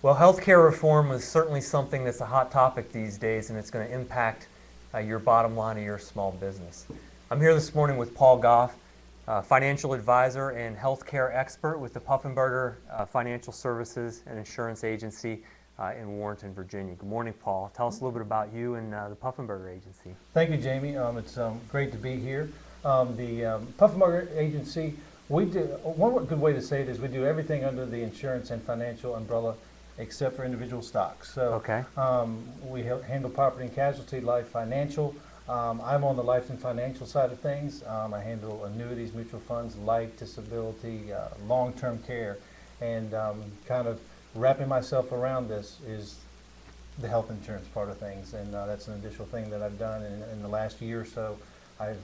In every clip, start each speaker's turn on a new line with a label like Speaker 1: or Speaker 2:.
Speaker 1: Well, healthcare reform is certainly something that's a hot topic these days, and it's going to impact your bottom line of your small business. I'm here this morning with Paul Goff, financial advisor and healthcare expert with the Puffenberger Financial Services and Insurance Agency in Warrenton, Virginia. Good morning, Paul. Tell us a little bit about you and the Puffenberger Agency.
Speaker 2: Thank you, Jamie. It's great to be here. The Puffenberger Agency, one good way to say it is we do everything under the insurance and financial umbrella except for individual stocks. So
Speaker 1: Okay.
Speaker 2: we handle property and casualty, life, financial. I'm on the life and financial side of things. I handle annuities, mutual funds, life, disability, long-term care, and kind of wrapping myself around this is the health insurance part of things, and that's an additional thing that I've done in the last year or so. I've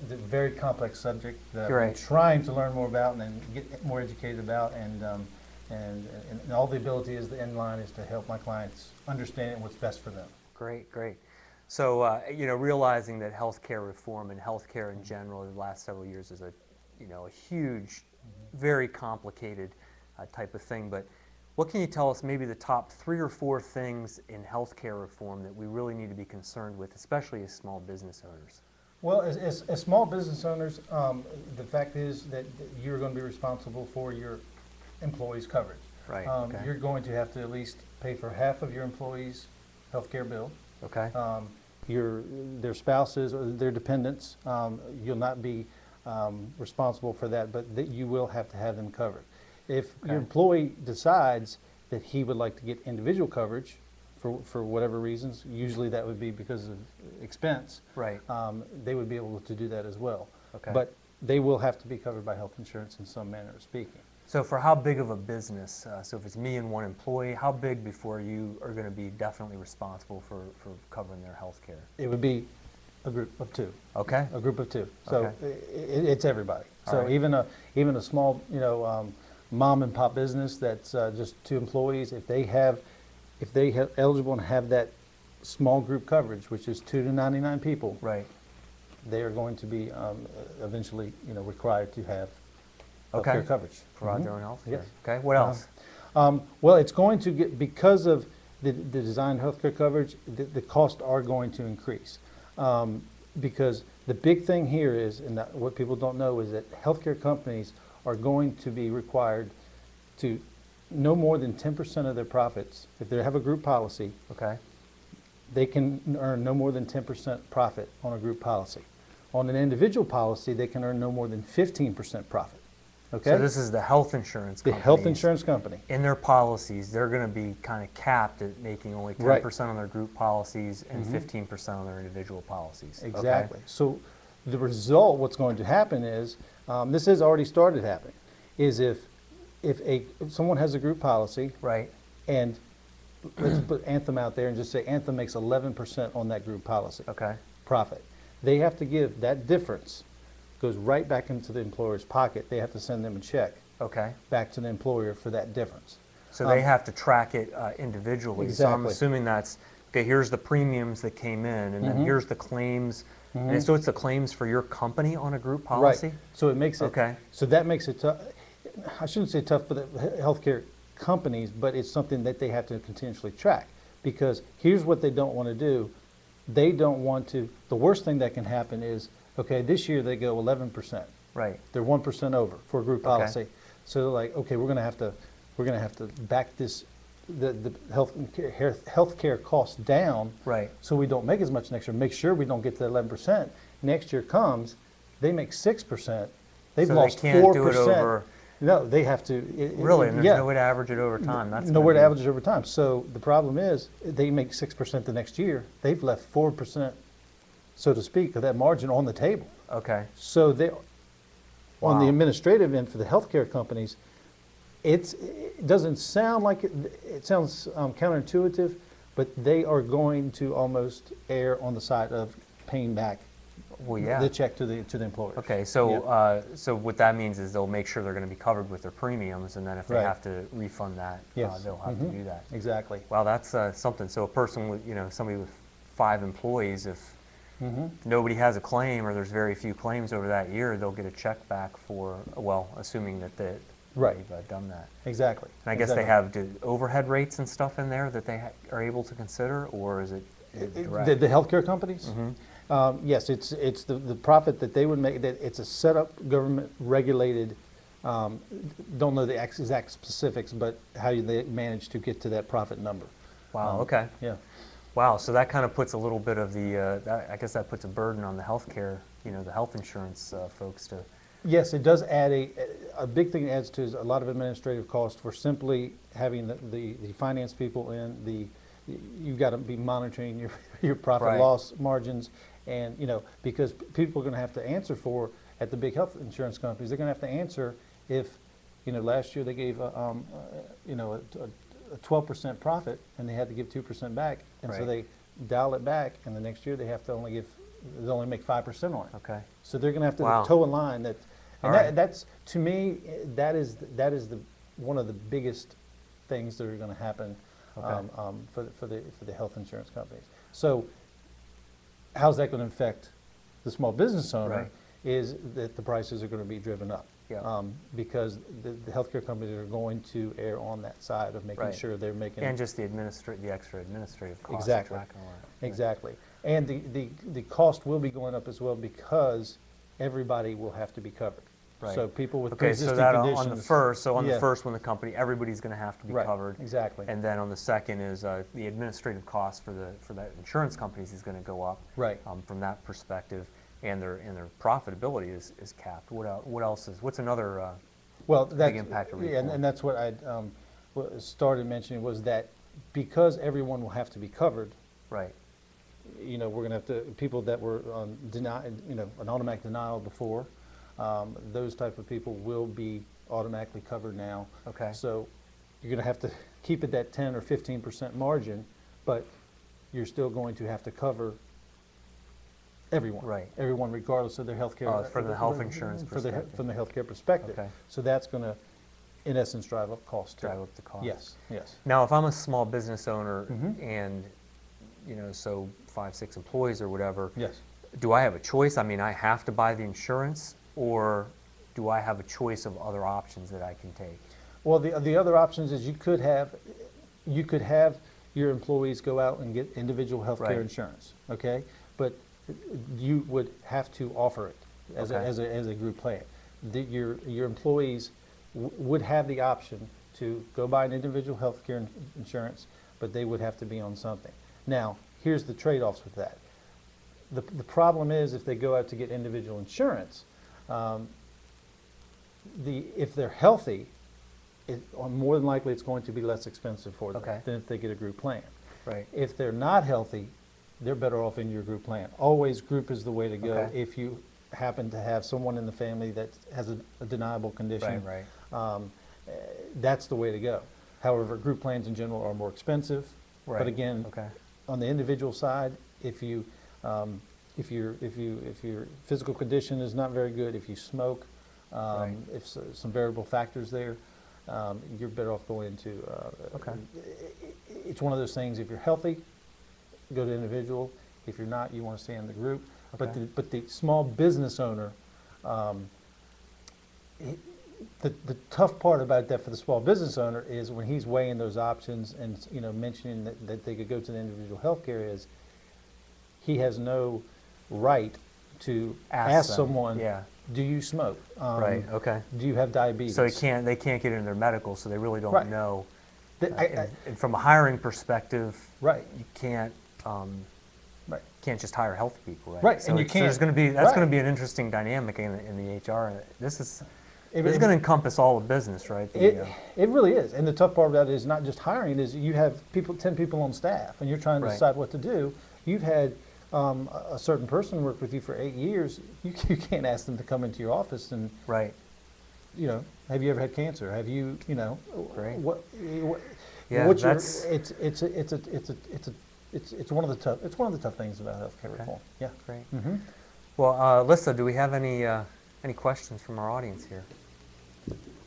Speaker 2: the very complex subject that I'm trying to learn more about and then get more educated about, and all the ability is the end line is to help my clients understand what's best for them.
Speaker 1: Great, great. So, realizing that healthcare reform and healthcare in general in the last several years is a huge, very complicated type of thing. But what can you tell us maybe the top 3 or 4 things in healthcare reform that we really need to be concerned with, especially as small business owners?
Speaker 2: Well, as small business owners, the fact is that you're going to be responsible for your employees' coverage.
Speaker 1: Right.
Speaker 2: You're going to have to at least pay for half of your employees' healthcare bill.
Speaker 1: Okay.
Speaker 2: Their spouses or their dependents, you'll not be responsible for that, but you will have to have them covered. If your employee decides that he would like to get individual coverage for whatever reasons, usually that would be because of expense,
Speaker 1: right.
Speaker 2: They would be able to do that as well.
Speaker 1: Okay.
Speaker 2: But they will have to be covered by health insurance in some manner of speaking.
Speaker 1: So for how big of a business, so if it's me and one employee, how big before you are going to be definitely responsible for covering their health care?
Speaker 2: It would be a group of 2.
Speaker 1: Okay.
Speaker 2: A group of 2. So it's everybody.
Speaker 1: All
Speaker 2: So
Speaker 1: right.
Speaker 2: even a small, mom and pop business that's just 2 employees, if they have eligible and have that small group coverage, which is 2 to 99 people,
Speaker 1: right,
Speaker 2: they are going to be eventually, required to have
Speaker 1: okay.
Speaker 2: healthcare coverage.
Speaker 1: Provide their own health care.
Speaker 2: Yes.
Speaker 1: Okay. What else?
Speaker 2: Well, it's going to get, because of the design healthcare coverage, the costs are going to increase. Because the big thing here is, and what people don't know, is that healthcare companies are going to be required to no more than 10% of their profits. If they have a group policy,
Speaker 1: Okay.
Speaker 2: they can earn no more than 10% profit on a group policy. On an individual policy, they can earn no more than 15% profit. Okay?
Speaker 1: So this is the health insurance company.
Speaker 2: The health insurance company.
Speaker 1: In their policies, they're going to be kind of capped at making only 10% on their group policies and 15% on their individual policies.
Speaker 2: Exactly.
Speaker 1: Okay?
Speaker 2: So the result, what's going to happen is, this has already started happening, is if someone has a group policy,
Speaker 1: Right.
Speaker 2: and let's put Anthem out there and just say Anthem makes 11% on that group policy
Speaker 1: Okay.
Speaker 2: profit, they have to give that difference, goes right back into the employer's pocket. They have to send them a check
Speaker 1: Okay.
Speaker 2: back to the employer for that difference.
Speaker 1: So they have to track it individually. So I'm
Speaker 2: Exactly.
Speaker 1: assuming that's, okay, here's the premiums that came in, and then here's the claims. And so it's the claims for your company on a group policy?
Speaker 2: Right. So it makes it,
Speaker 1: Okay.
Speaker 2: so that makes it tough. I shouldn't say tough for the healthcare companies, but it's something that they have to continuously track, because here's what they don't want to do. They don't want to, the worst thing that can happen is, okay, this year they go 11%.
Speaker 1: Right.
Speaker 2: They're 1% over for a group
Speaker 1: Okay.
Speaker 2: policy. So they're like, okay, we're going to have to back this, the health care costs down,
Speaker 1: Right.
Speaker 2: so we don't make as much next year. Make sure we don't get to that 11%. Next year comes, they make 6%. They've
Speaker 1: So
Speaker 2: lost
Speaker 1: they can't
Speaker 2: 4%.
Speaker 1: do it over.
Speaker 2: No, they have to.
Speaker 1: Really? And there's no way to average it over time? That's
Speaker 2: Nowhere to
Speaker 1: gonna
Speaker 2: average it over time. So the problem is, they make 6% the next year. They've left 4%, so to speak, of that margin on the table.
Speaker 1: be. Okay.
Speaker 2: So they, on the
Speaker 1: Wow.
Speaker 2: administrative end for the healthcare companies, it doesn't sound like it sounds counterintuitive, but they are going to almost err on the side of paying back
Speaker 1: Well, yeah.
Speaker 2: the check to the employers.
Speaker 1: Okay, so
Speaker 2: Yeah.
Speaker 1: so what that means is they'll make sure they're going to be covered with their premiums, and then if they
Speaker 2: Right.
Speaker 1: have to refund that,
Speaker 2: Yes.
Speaker 1: they'll have to do that.
Speaker 2: Exactly.
Speaker 1: Wow, that's something. So a person with, somebody with 5 employees, if nobody has a claim or there's very few claims over that year, they'll get a check back for, well, assuming that
Speaker 2: Right.
Speaker 1: We've done that.
Speaker 2: Exactly.
Speaker 1: And I guess they have overhead rates and stuff in there that they are able to consider, or is it direct?
Speaker 2: The healthcare companies? Yes, it's the profit that they would make. That it's a set up government regulated. Don't know the exact specifics, but how they manage to get to that profit number.
Speaker 1: Wow. Okay.
Speaker 2: Yeah.
Speaker 1: Wow. So that kind of puts a little bit of the. I guess that puts a burden on the healthcare, the health insurance folks to.
Speaker 2: Yes, it does add a big thing it adds to is a lot of administrative cost for simply having the finance people in. You've got to be monitoring your profit
Speaker 1: Right.
Speaker 2: loss margins, and because people are going to have to answer for at the big health insurance companies. They're going to have to answer if last year they gave a 12% profit and they had to give 2% back, and so
Speaker 1: Right.
Speaker 2: they dial it back, and the next year they have to they only make 5% on it.
Speaker 1: Okay.
Speaker 2: So they're going to have to
Speaker 1: Wow.
Speaker 2: toe a line that, and
Speaker 1: All right.
Speaker 2: that's to me that is one of the biggest things that are going to happen
Speaker 1: Okay.
Speaker 2: for the health insurance companies. So how's that going to affect the small business owner?
Speaker 1: Right.
Speaker 2: Is that the prices are going to be driven up
Speaker 1: Yeah.
Speaker 2: because the healthcare companies are going to err on that side of making
Speaker 1: Right.
Speaker 2: sure they're making
Speaker 1: And just the extra administrative costs.
Speaker 2: Exactly.
Speaker 1: Of tracking all that.
Speaker 2: exactly, and the cost will be going up as well because everybody will have to be covered.
Speaker 1: Right.
Speaker 2: So people with
Speaker 1: Okay, so
Speaker 2: pre-existing
Speaker 1: that
Speaker 2: conditions.
Speaker 1: on the first, on
Speaker 2: Yeah.
Speaker 1: the first one, the company, everybody's going to have to be
Speaker 2: Right,
Speaker 1: covered.
Speaker 2: exactly.
Speaker 1: And then on the second is the administrative cost for the insurance companies is going to go up.
Speaker 2: Right.
Speaker 1: From that perspective, and their profitability is capped. What's another?
Speaker 2: Well, that's
Speaker 1: impact of
Speaker 2: yeah, and
Speaker 1: reform.
Speaker 2: that's what I started mentioning was that because everyone will have to be covered.
Speaker 1: Right.
Speaker 2: We're going to have to people that were on an automatic denial before. Those type of people will be automatically covered now.
Speaker 1: Okay.
Speaker 2: So you're going to have to keep it that 10 or 15% margin, but you're still going to have to cover everyone.
Speaker 1: Right.
Speaker 2: Everyone, regardless of their health care.
Speaker 1: From the health insurance
Speaker 2: from the
Speaker 1: perspective.
Speaker 2: healthcare perspective.
Speaker 1: Okay.
Speaker 2: So that's going to, in essence, drive up costs too.
Speaker 1: Drive up the cost.
Speaker 2: Yes. Yes.
Speaker 1: Now, if I'm a small business owner
Speaker 2: Mhm.
Speaker 1: and so 5-6 employees or whatever,
Speaker 2: Yes.
Speaker 1: do I have a choice? I mean, I have to buy the insurance, or do I have a choice of other options that I can take?
Speaker 2: Well, the other options is you could have your employees go out and get individual health care
Speaker 1: Right.
Speaker 2: insurance, okay? But you would have to offer it as
Speaker 1: Okay.
Speaker 2: as a group plan. Your employees would have the option to go buy an individual health care insurance, but they would have to be on something. Now, here's the trade-offs with that. The problem is if they go out to get individual insurance, if they're healthy, more than likely it's going to be less expensive for them
Speaker 1: Okay.
Speaker 2: than if they get a group plan.
Speaker 1: Right.
Speaker 2: If they're not healthy, they're better off in your group plan. Always group is the way to go
Speaker 1: Okay.
Speaker 2: if you happen to have someone in the family that has a deniable condition.
Speaker 1: Right.
Speaker 2: That's the way to go. However, group plans in general are more expensive.
Speaker 1: Right.
Speaker 2: But again,
Speaker 1: Okay.
Speaker 2: on the individual side, if your physical condition is not very good, if you smoke,
Speaker 1: Right.
Speaker 2: if some variable factors there, you're better off going into.
Speaker 1: Okay.
Speaker 2: It's one of those things. If you're healthy, go to individual. If you're not, you want to stay in the group.
Speaker 1: Okay.
Speaker 2: But the small business owner, the tough part about that for the small business owner is when he's weighing those options and mentioning that they could go to the individual health care is he has no right to ask
Speaker 1: them.
Speaker 2: someone,
Speaker 1: Yeah.
Speaker 2: do you smoke?
Speaker 1: Right. Okay.
Speaker 2: Do you have diabetes?
Speaker 1: So they can't get into their medical, so they really don't
Speaker 2: Right.
Speaker 1: know.
Speaker 2: I-
Speaker 1: And from a hiring perspective,
Speaker 2: Right.
Speaker 1: you can't just hire healthy people, right?
Speaker 2: Right,
Speaker 1: So
Speaker 2: and you
Speaker 1: it's- there's
Speaker 2: can't-
Speaker 1: going to be
Speaker 2: right.
Speaker 1: going to be an interesting dynamic in the HR. This is
Speaker 2: It-
Speaker 1: going to encompass all of business, right?
Speaker 2: It really is, and the tough part about it is not just hiring. Is you have 10 people on staff, and you're trying to
Speaker 1: Right.
Speaker 2: decide what to do. You've had a certain person work with you for 8 years. You can't ask them to come into your office and
Speaker 1: Right.
Speaker 2: have you ever had cancer? Have you
Speaker 1: Great.
Speaker 2: what
Speaker 1: Yeah,
Speaker 2: what's your,
Speaker 1: that's
Speaker 2: it's one of the tough things about healthcare
Speaker 1: Okay.
Speaker 2: reform. Yeah.
Speaker 1: great.
Speaker 2: Mm-hmm.
Speaker 1: Well, Lissa, do we have any questions from our audience here?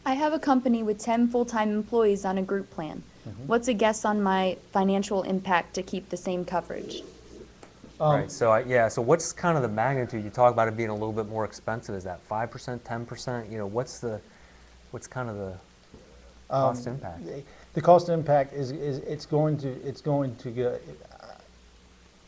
Speaker 3: I have a company with 10 full-time employees on a group plan.
Speaker 2: Mm-hmm.
Speaker 3: What's a guess on my financial impact to keep the same coverage?
Speaker 1: Right. So so what's kind of the magnitude? You talk about it being a little bit more expensive. Is that 5%, 10%? What's What's kind of the cost impact?
Speaker 2: The cost impact is it's going to get,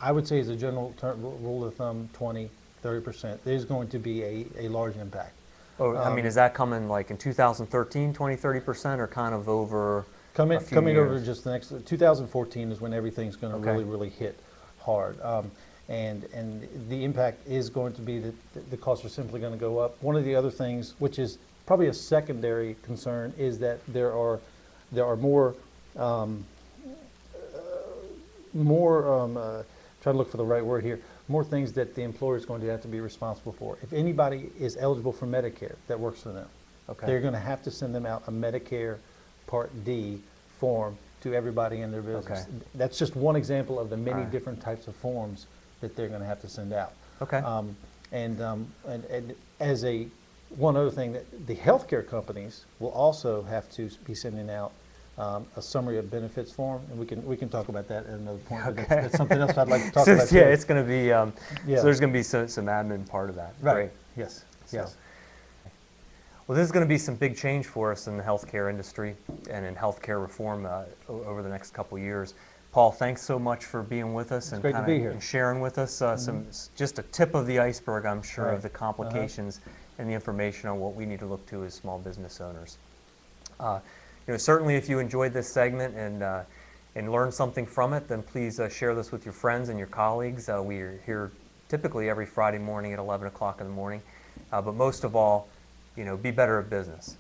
Speaker 2: I would say as a general rule of thumb, 20-30%. There's going to be a large impact.
Speaker 1: Oh, I mean, is that coming like in 2013, 20-30%, or kind of over a few
Speaker 2: Coming
Speaker 1: years?
Speaker 2: over just the next, 2014 is when everything's going to
Speaker 1: Okay.
Speaker 2: really hit hard. And the impact is going to be that the costs are simply going to go up. One of the other things, which is probably a secondary concern, is that there are more try to look for the right word here, more things that the employer is going to have to be responsible for. If anybody is eligible for Medicare that works for them,
Speaker 1: Okay.
Speaker 2: they're going to have to send them out a Medicare Part D form to everybody in their business.
Speaker 1: Okay.
Speaker 2: That's just one example of the many
Speaker 1: Alright.
Speaker 2: different types of forms that they're going to have to send out.
Speaker 1: Okay.
Speaker 2: And as one other thing, that the healthcare companies will also have to be sending out a summary of benefits form, and we can talk about that at another point. But
Speaker 1: Okay.
Speaker 2: that's something else I'd like to talk
Speaker 1: So
Speaker 2: about.
Speaker 1: yeah,
Speaker 2: too.
Speaker 1: it's going to be,
Speaker 2: Yeah.
Speaker 1: so there's going to be some admin part of that.
Speaker 2: Right.
Speaker 1: Great.
Speaker 2: Yes.
Speaker 1: So-
Speaker 2: Yes.
Speaker 1: Well, this is going to be some big change for us in the healthcare industry and in healthcare reform over the next couple years. Paul, thanks so much for being with us and
Speaker 2: great to
Speaker 1: kinda
Speaker 2: be here.
Speaker 1: and sharing with us just a tip of the iceberg, I'm sure,
Speaker 2: Right.
Speaker 1: of the complications and the information on what we need to look to as small business owners. Certainly, if you enjoyed this segment and learned something from it, then please share this with your friends and your colleagues. We are here typically every Friday morning at 11 o'clock in the morning. But most of all, be better at business.